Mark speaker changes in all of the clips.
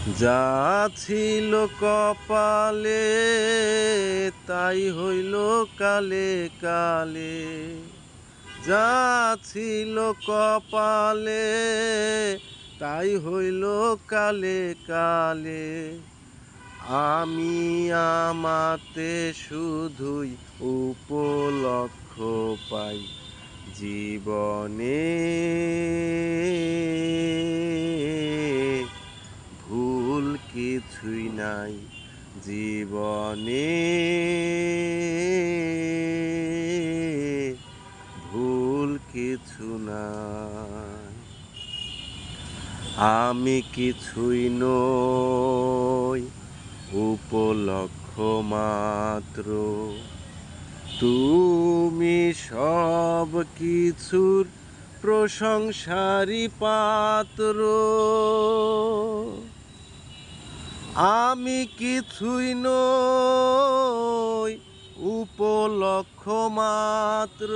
Speaker 1: যা ছিল কপালে তাই হইল কালে কালে। যা ছিল কপালে তাই হইল কালে কালে। আমি আমাতে শুধুই উপলক্ষ পাই জীবনে। ভুল কিছুই নাই জীবনে, ভুল কিছু নাই। আমি কিছুই নই উপলক্ষ মাত্র, তুমি সব কিছুর প্রশংসারি পাত্র। আমি কিছুই নই উপলক্ষ মাত্র,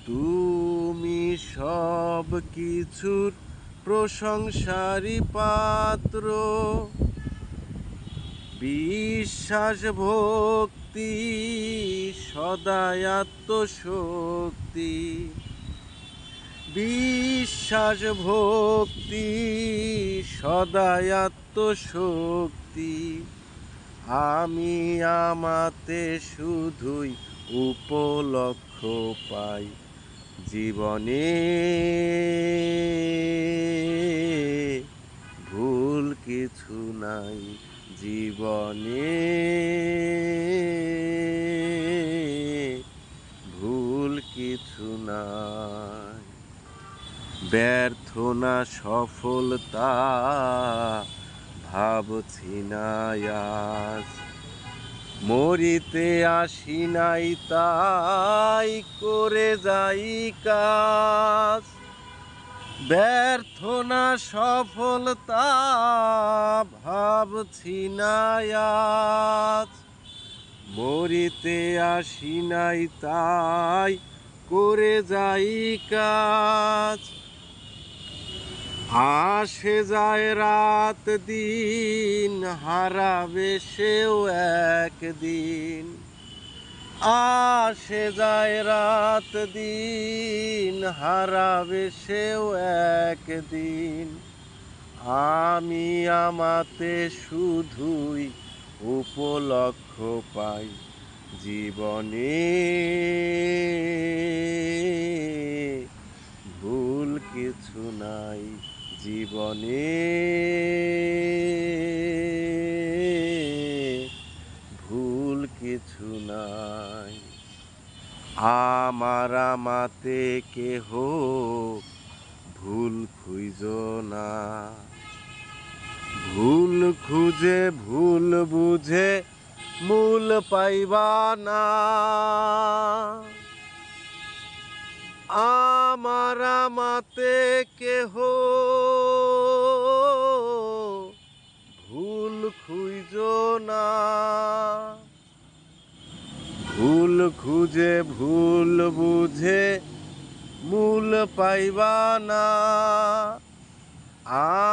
Speaker 1: তুমি সব কিছুর প্রশংসারি পাত্র। বিশ্বাস ভক্তি সদাই আত্মশক্তি, বিশ্বাস ভক্তি সদাই আত্মশক্তি। আমি আমাতে শুধুই উপলক্ষ পাই জীবনে। ভুল কিছু নাই জীবনে, ভুল কিছু নাই। ব্যর্থ না সফলতা ভাবছি না আজ, মরিতে আসি নাই তাই করে যাই কাজ। ব্যর্থ না সফলতা ভাবছি না আজ, মরিতে আসি নাই তাই করে যাই কাজ। আসে যায় রাত দিন হারাবে সেও একদিন, আসে যায় রাত দিন হারাবে সেও একদিন। আমি আমাতে শুধুই উপলক্ষ পাই জীবনে। ভুল কিছু নাই জীবনে, ভুল কিছু নাই। আমার আমাতে কেহ ভুল খুঁজো না, ভুল খুঁজে ভুল বুঝে মূল পাইবা না। আমার আমাতে কেহ ভুল খুঁজো না, ভুল খুঁজে ভুল বুঝে মূল পাইবা না।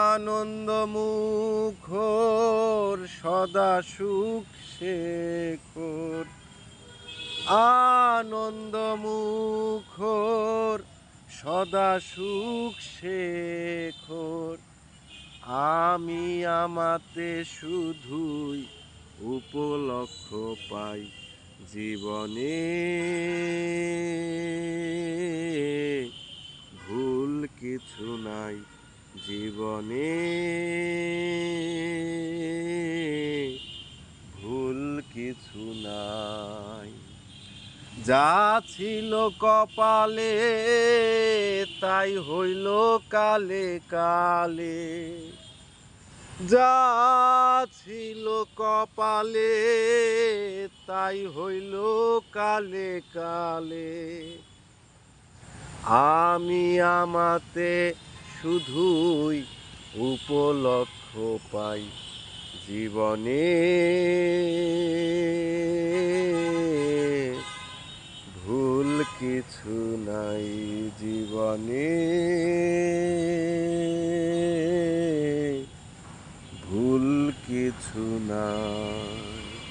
Speaker 1: আনন্দ মুখর সদা সুখ শেখর, আনন্দ মুখর সদা সুখ শেখর। আমি আমাতে শুধুই উপলক্ষ পাই জীবনে। ভুল কিছু নাই জীবনে, ভুল কিছু নাই। যা ছিল কপালে তাই হইল কালে কালে। যা ছিল কপালে তাই হইল কালে কালে। আমি আমাতে শুধুই উপলক্ষ পাই জীবনে। ভুল কিছু নাই জীবনে, কিছু নাই।